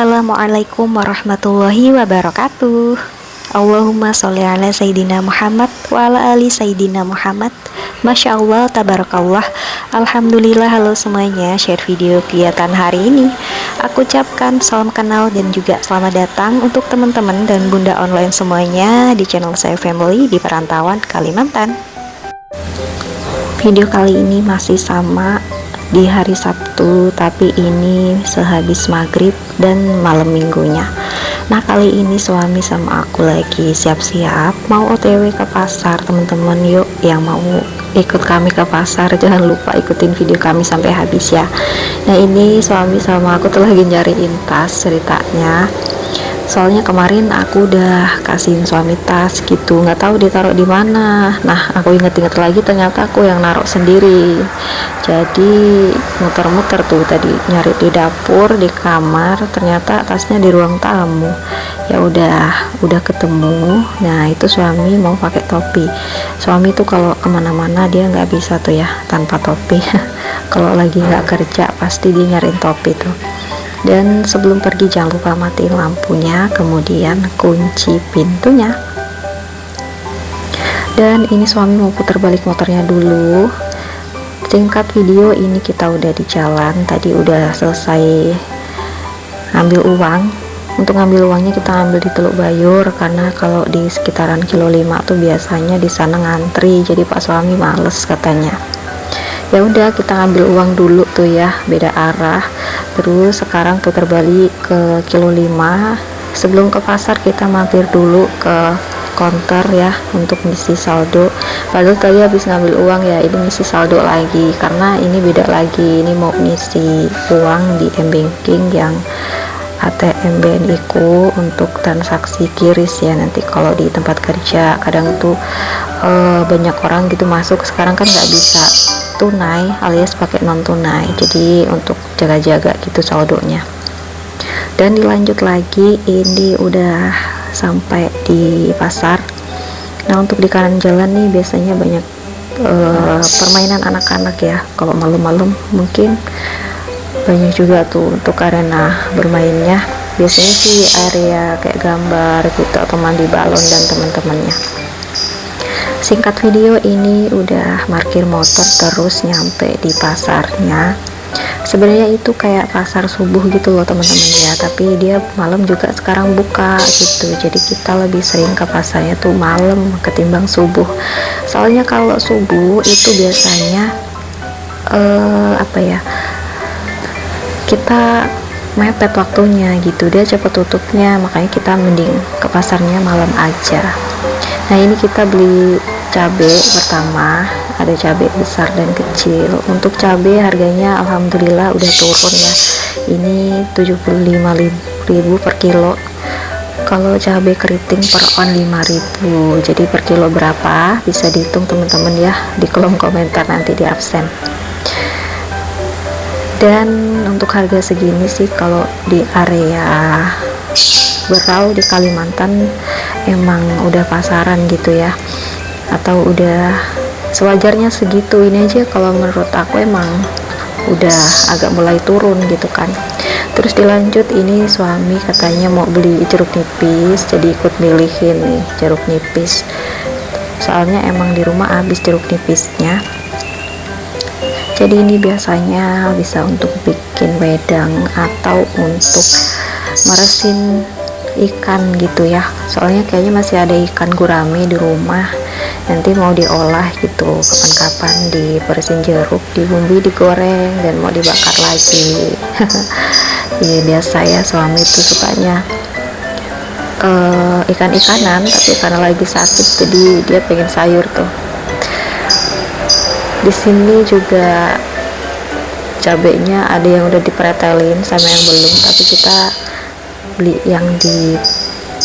Assalamualaikum warahmatullahi wabarakatuh. Allahumma sholli ala Sayyidina Muhammad wa ala ali Sayyidina Muhammad. Masya Allah, tabarakallah. Alhamdulillah. Halo semuanya, share video kegiatan hari ini. Aku ucapkan salam kenal dan juga selamat datang untuk teman-teman dan bunda online semuanya di channel saya Family di perantauan Kalimantan. Video kali ini masih sama di hari Sabtu, tapi ini sehabis maghrib dan malam minggunya. Nah, kali ini suami sama aku lagi siap-siap mau OTW ke pasar, teman-teman. Yuk, yang mau ikut kami ke pasar jangan lupa ikutin video kami sampai habis ya. Nah, ini suami sama aku tuh lagi nyariin tas ceritanya. Soalnya kemarin aku udah kasihin suami tas gitu, nggak tahu ditaruh di mana. Nah, aku inget-inget lagi ternyata aku yang naruh sendiri. Jadi muter-muter tuh tadi nyari di dapur, di kamar, ternyata tasnya di ruang tamu. Ya udah ketemu. Nah, itu suami mau pakai topi. Suami tuh kalau kemana-mana dia nggak bisa tuh ya tanpa topi. Kalau lagi nggak kerja pasti dia nyariin topi tuh. Dan sebelum pergi jangan lupa matiin lampunya, kemudian kunci pintunya. Dan ini suami mau putar balik motornya dulu. Singkat video, ini kita udah di jalan, tadi udah selesai ngambil uang. Untuk ngambil uangnya kita ambil di Teluk Bayur, karena kalau di sekitaran kilo 5 tuh biasanya di sana ngantri, jadi Pak suami males katanya. Ya udah, kita ngambil uang dulu tuh ya, beda arah. Terus sekarang putar balik ke kilo 5. Sebelum ke pasar kita mampir dulu ke counter ya untuk ngisi saldo. Padahal tadi habis ngambil uang ya, ini ngisi saldo lagi karena ini beda lagi. Ini mau ngisi uang di m-banking yang ATM BNI ku untuk transaksi QRIS ya. Nanti kalau di tempat kerja kadang tuh banyak orang gitu masuk, sekarang kan nggak bisa tunai alias pakai non tunai, jadi untuk jaga-jaga gitu saldonya. Dan dilanjut lagi, ini udah sampai di pasar. Nah, untuk di kanan jalan nih biasanya banyak permainan anak-anak ya. Kalau malam-malam mungkin banyak juga tuh untuk arena bermainnya. Biasanya sih area kayak gambar gitu atau mandi balon dan teman-temannya. Singkat video, ini udah parkir motor terus nyampe di pasarnya. Sebenarnya itu kayak pasar subuh gitu loh teman-teman ya, tapi dia malam juga sekarang buka gitu. Jadi kita lebih sering ke pasarnya tuh malam ketimbang subuh. Soalnya kalau subuh itu biasanya kita mepet waktunya gitu, dia cepet tutupnya, makanya kita mending ke pasarnya malam aja. Nah, ini kita beli cabai pertama, ada cabai besar dan kecil. Untuk cabai harganya alhamdulillah udah turun ya, ini 75.000 per kilo. Kalau cabai keriting per on 5.000. Jadi per kilo berapa bisa dihitung teman-teman ya di kolom komentar, nanti di absen. Dan untuk harga segini sih kalau di area Berau di Kalimantan emang udah pasaran gitu ya, atau udah sewajarnya segitu. Ini aja kalau menurut aku emang udah agak mulai turun gitu kan. Terus dilanjut, ini suami katanya mau beli jeruk nipis, jadi ikut milihin nih jeruk nipis, soalnya emang di rumah habis jeruk nipisnya. Jadi ini biasanya bisa untuk bikin wedang atau untuk meresin ikan gitu ya. Soalnya kayaknya masih ada ikan gurame di rumah, nanti mau diolah gitu kapan-kapan, diperesin jeruk, dibumbui, digoreng, dan mau dibakar lagi. Ya biasa ya, suami tuh sukanya ikan-ikanan, tapi karena lagi sakit jadi dia pengen sayur tuh. Di sini juga cabenya ada yang udah dipretelin sama yang belum, tapi kita beli yang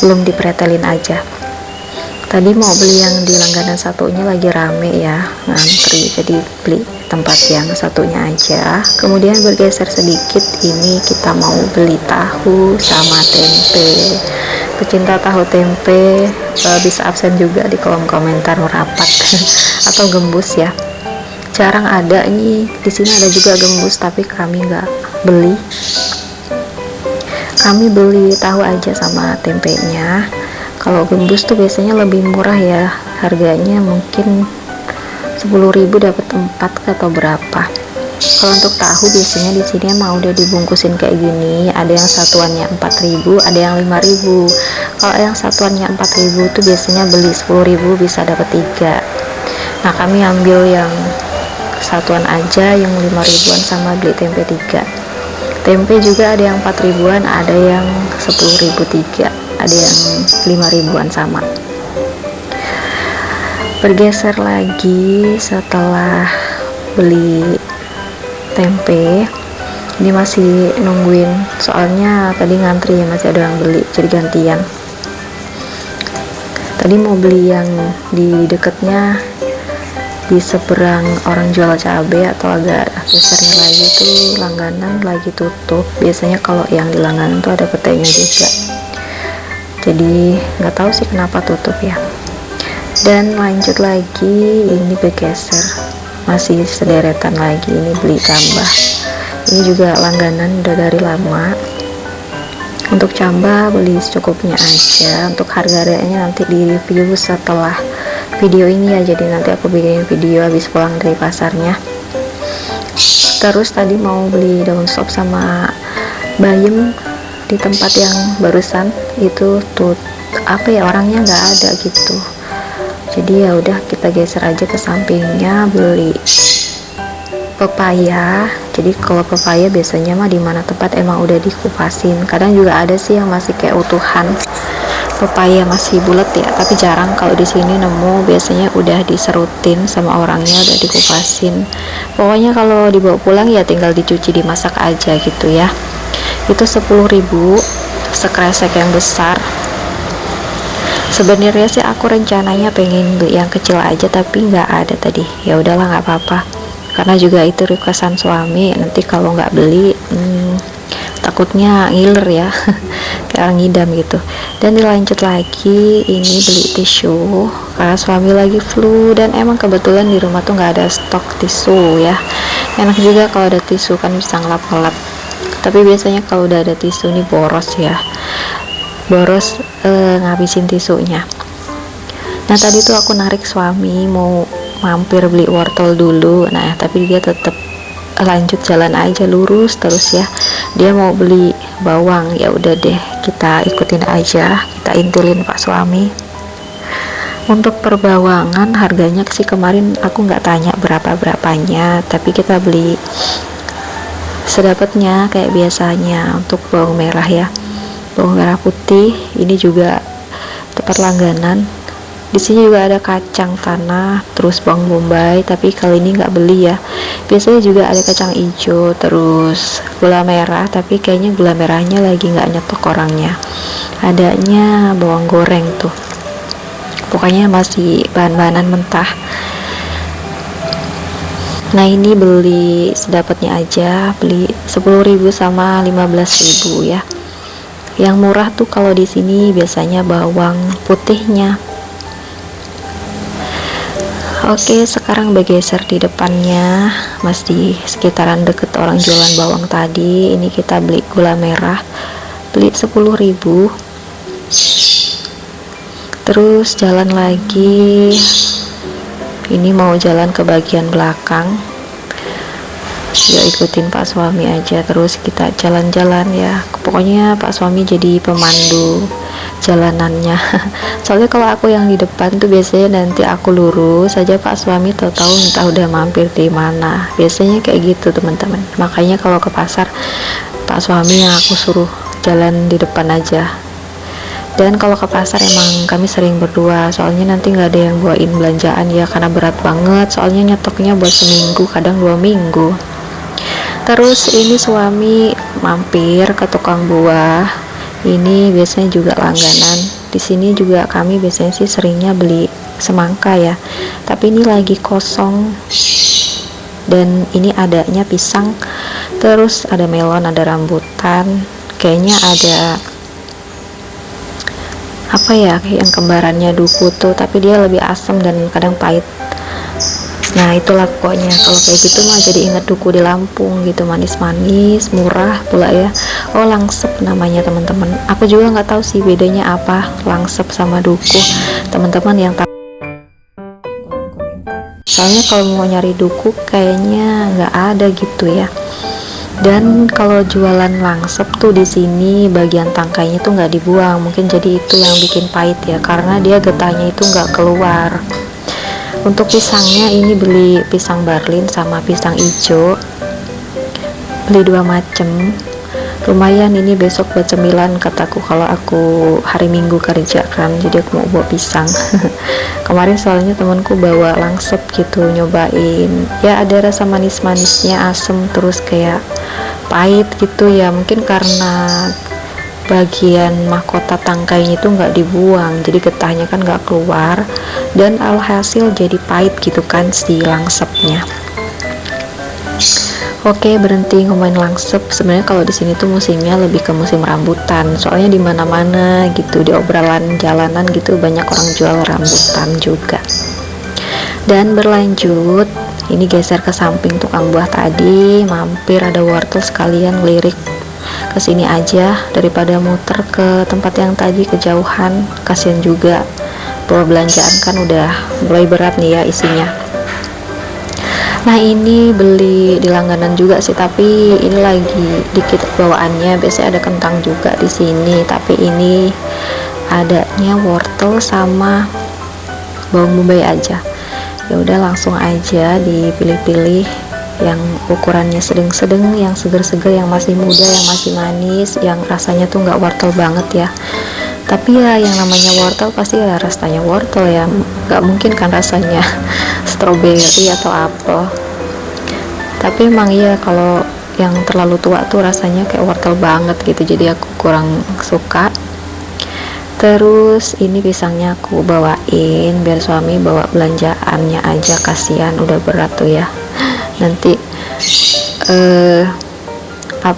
belum dipretelin aja. Tadi mau beli yang di langganan satunya lagi rame ya, ngantri, jadi beli tempat yang satunya aja. Kemudian bergeser sedikit, ini kita mau beli tahu sama tempe. Pecinta tahu tempe bisa absen juga di kolom komentar merapat atau gembus ya. Jarang ada, ini di sini ada juga gembus tapi kami nggak beli. kami beli tahu aja sama tempenya. Kalau gembus tuh biasanya lebih murah ya, harganya mungkin 10.000 dapat 4 atau berapa. Kalau untuk tahu biasanya di sini emang udah dibungkusin kayak gini, ada yang satuannya 4.000, ada yang 5.000. Kalau yang satuannya 4.000 tuh biasanya beli 10.000 bisa dapat 3. Nah, kami ambil yang satuan aja yang 5.000-an sama beli tempe 3. Tempe juga ada yang 4.000-an, ada yang 10.000 3, ada yang 5.000-an sama. Bergeser lagi setelah beli tempe, ini masih nungguin, soalnya tadi ngantri ya, masih ada yang beli, jadi gantian. Tadi mau beli yang di deketnya, di seberang orang jual cabai atau agak gesernya lagi tuh langganan lagi tutup. Biasanya kalau yang di langganan tuh ada petainya juga, jadi nggak tahu sih kenapa tutup ya. Dan lanjut lagi, ini bergeser, masih sederetan lagi, ini beli cambah. Ini juga langganan udah dari lama. Untuk cambah beli secukupnya aja. Untuk harga-harganya nanti di review setelah video ini ya, jadi nanti aku bikin video habis pulang dari pasarnya. Terus tadi mau beli daun sop sama bayam di tempat yang barusan itu tuh apa ya, orangnya nggak ada gitu, jadi ya udah kita geser aja ke sampingnya beli pepaya. Jadi kalau pepaya biasanya mah di mana tempat emang udah dikupasin, kadang juga ada sih yang masih kayak utuhan pepaya masih bulat ya, tapi jarang kalau di sini nemu, biasanya udah diserutin sama orangnya, udah dikupasin. Pokoknya kalau dibawa pulang ya tinggal dicuci, dimasak aja gitu ya. Itu 10.000 sekresek yang besar. Sebenarnya sih aku rencananya pengen beli yang kecil aja, tapi nggak ada tadi. Ya udahlah, nggak apa-apa, karena juga itu requestan suami. Nanti kalau nggak beli takutnya ngiler ya kayak orang ngidam gitu. Dan dilanjut lagi, ini beli tisu karena suami lagi flu, dan emang kebetulan di rumah tuh nggak ada stok tisu ya. Enak juga kalau ada tisu, kan bisa ngelap-ngelap. Tapi biasanya kalau udah ada tisu nih boros ya, boros ngabisin tisunya. Nah, tadi tuh aku narik suami mau mampir beli wortel dulu, nah tapi dia tetap lanjut jalan aja lurus terus ya. Dia mau beli bawang, ya udah deh kita ikutin aja, kita intilin Pak suami. Untuk perbawangan harganya sih kemarin aku nggak tanya berapanya, tapi kita beli sedapatnya kayak biasanya. Untuk bawang merah ya, bawang merah putih ini juga tempat langganan. Di sini juga ada kacang tanah, terus bawang bombay, tapi kali ini nggak beli ya. Biasanya juga ada kacang hijau, terus gula merah, tapi kayaknya gula merahnya lagi nggak nyetok orangnya. Adanya bawang goreng tuh. Pokoknya masih bahan-bahanan mentah. Nah, ini beli sedapatnya aja, beli 10.000 sama 15.000 ya. Yang murah tuh kalau di sini biasanya bawang putihnya. Oke, sekarang bergeser di depannya, masih sekitaran deket orang jualan bawang tadi. Ini kita beli gula merah, beli 10.000. Terus jalan lagi, ini mau jalan ke bagian belakang ya, ikutin Pak suami aja, terus kita jalan-jalan ya. Pokoknya Pak suami jadi pemandu jalanannya. Soalnya kalau aku yang di depan tuh biasanya nanti aku lurus saja, Pak suami tahu-tahu entah udah mampir di mana. Biasanya kayak gitu teman-teman. Makanya kalau ke pasar Pak suami yang aku suruh jalan di depan aja. Dan kalau ke pasar emang kami sering berdua, soalnya nanti nggak ada yang bawain belanjaan ya, karena berat banget, soalnya nyetoknya buat seminggu, kadang 2 minggu. Terus ini suami mampir ke tukang buah. Ini biasanya juga langganan. Di sini juga kami biasanya sih seringnya beli semangka ya, tapi ini lagi kosong. Dan ini adanya pisang, terus ada melon, ada rambutan, kayaknya ada apa ya, kayak yang kembarannya duku tuh, tapi dia lebih asam dan kadang pahit. Nah itulah pokoknya, kalau kayak gitu mah jadi ingat duku di Lampung gitu, manis-manis, murah pula ya. Oh, langsep namanya teman-teman. Aku juga nggak tahu sih bedanya apa langsep sama duku. Teman-teman yang tahu, soalnya kalau mau nyari duku kayaknya nggak ada gitu ya. Dan kalau jualan langsep tuh di sini bagian tangkainya tuh nggak dibuang, mungkin jadi itu yang bikin pahit ya, karena dia getahnya itu nggak keluar. Untuk pisangnya ini beli pisang barlin sama pisang ijo, beli 2 macem. Lumayan ini besok buat cemilan kataku kalau aku hari Minggu kerja kan, jadi aku mau bawa pisang. Kemarin soalnya temanku bawa langsep gitu, nyobain ya, ada rasa manis-manisnya, asem, terus kayak pahit gitu ya, mungkin karena bagian mahkota tangkainya itu nggak dibuang, jadi getahnya kan nggak keluar, dan alhasil jadi pahit gitu kan si langsepnya. Oke, berhenti ngomongin langsep. Sebenarnya kalau di sini tuh musimnya lebih ke musim rambutan, soalnya di mana-mana gitu, di obrolan jalanan gitu banyak orang jual rambutan juga. Dan berlanjut, ini geser ke samping tukang buah tadi, mampir ada wortel sekalian ngelirik ke sini aja daripada muter ke tempat yang tadi kejauhan, kasihan juga bawa belanjaan kan udah mulai berat nih ya isinya. Nah ini beli di langganan juga sih, tapi ini lagi dikit bawaannya. Biasanya ada kentang juga di sini, tapi ini adanya wortel sama bawang bombay aja. Ya udah langsung aja dipilih-pilih yang ukurannya sedang-sedang, yang seger-seger, yang masih muda, yang masih manis, yang rasanya tuh nggak wortel banget ya. Tapi ya yang namanya wortel pasti ya rasanya wortel ya, nggak mungkin kan rasanya stroberi atau apel. Tapi emang iya kalau yang terlalu tua tuh rasanya kayak wortel banget gitu, jadi aku kurang suka. Terus ini pisangnya aku bawain biar suami bawa belanjaannya aja, kasihan udah berat tuh ya, nanti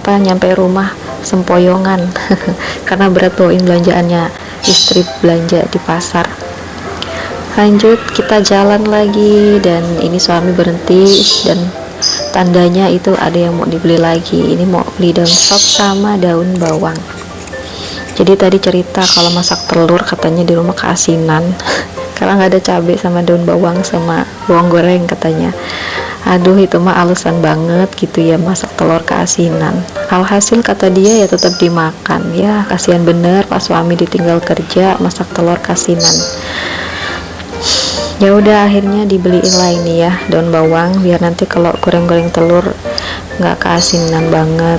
nyampe rumah sempoyongan karena berat bawain belanjaannya istri belanja di pasar. Lanjut kita jalan lagi, dan ini suami berhenti dan tandanya itu ada yang mau dibeli lagi. Ini mau beli daun sop sama daun bawang. Jadi tadi cerita kalau masak telur katanya di rumah keasinan karena nggak ada cabai sama daun bawang sama bawang goreng katanya. Aduh itu mah alasan banget gitu ya, masak telur keasinan. Alhasil kata dia ya tetap dimakan ya, kasihan bener pas suami ditinggal kerja masak telur keasinan. Ya udah akhirnya dibeliin lah ini ya daun bawang, biar nanti kalau goreng-goreng telur nggak keasinan banget.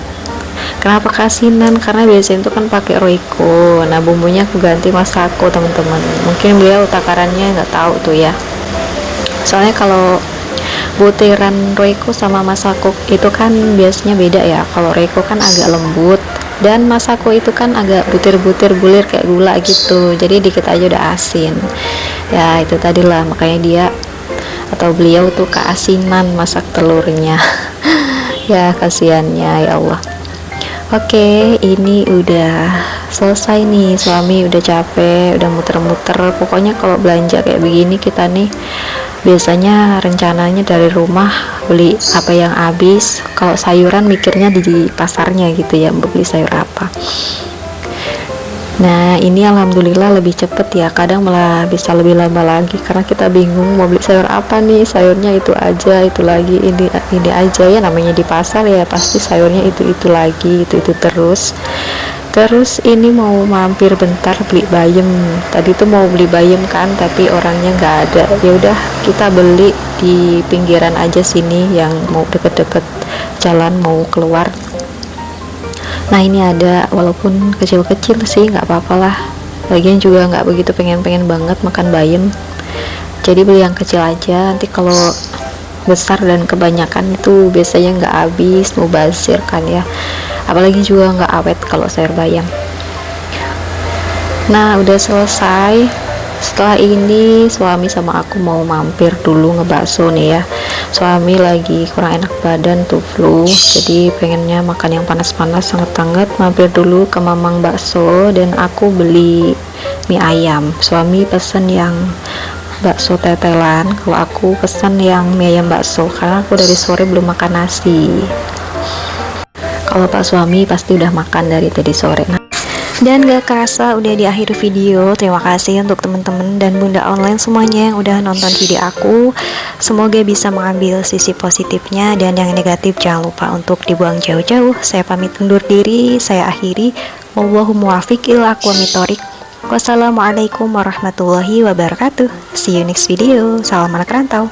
Kenapa keasinan? Karena biasanya itu kan pakai Royco. Nah bumbunya aku ganti Masako teman-teman. Mungkin beliau takarannya nggak tahu tuh ya. Soalnya kalau butiran Royco sama Masako itu kan biasanya beda ya. Kalau Royco kan agak lembut, dan Masako itu kan agak butir-butir bulir kayak gula gitu, jadi dikit aja udah asin ya. Itu tadilah makanya dia atau beliau tuh keasinan masak telurnya. Ya kasihannya ya Allah. Oke, ini udah selesai nih, suami udah capek, udah muter-muter. Pokoknya kalau belanja kayak begini kita nih biasanya rencananya dari rumah beli apa yang habis. Kalau sayuran mikirnya di pasarnya gitu ya, mau beli sayur apa. Nah ini alhamdulillah lebih cepet ya, kadang malah bisa lebih lama lagi karena kita bingung mau beli sayur apa nih, sayurnya itu aja, itu lagi, ini aja ya, namanya di pasar ya pasti sayurnya itu lagi, itu terus. Terus ini mau mampir bentar beli bayam, tadi tuh mau beli bayam kan tapi orangnya nggak ada, ya udah kita beli di pinggiran aja sini yang mau deket-deket jalan mau keluar. Nah ini ada, walaupun kecil-kecil sih nggak apa-apa lah, lagian juga nggak begitu pengen-pengen banget makan bayam, jadi beli yang kecil aja. Nanti kalau besar dan kebanyakan itu biasanya nggak habis, mau bazir kan ya, apalagi juga nggak awet kalau sayur bayam. Nah udah selesai. Setelah ini suami sama aku mau mampir dulu ngebakso nih ya, suami lagi kurang enak badan tuh, flu, jadi pengennya makan yang panas-panas hangat-hangat. Mampir dulu ke Mamang Bakso dan aku beli mie ayam, suami pesen yang bakso tetelan. Kalau aku pesan yang mie ayam bakso karena aku dari sore belum makan nasi. Kalau Pak suami pasti udah makan dari tadi sore. Dan gak kerasa udah di akhir video. Terima kasih untuk teman-teman dan bunda online semuanya yang udah nonton video aku. Semoga bisa mengambil sisi positifnya, dan yang negatif jangan lupa untuk dibuang jauh-jauh. Saya pamit undur diri, saya akhiri. Wallahu muwaffiq ila aqwamit thoriq. Wassalamualaikum warahmatullahi wabarakatuh. See you next video. Salam anak rantau.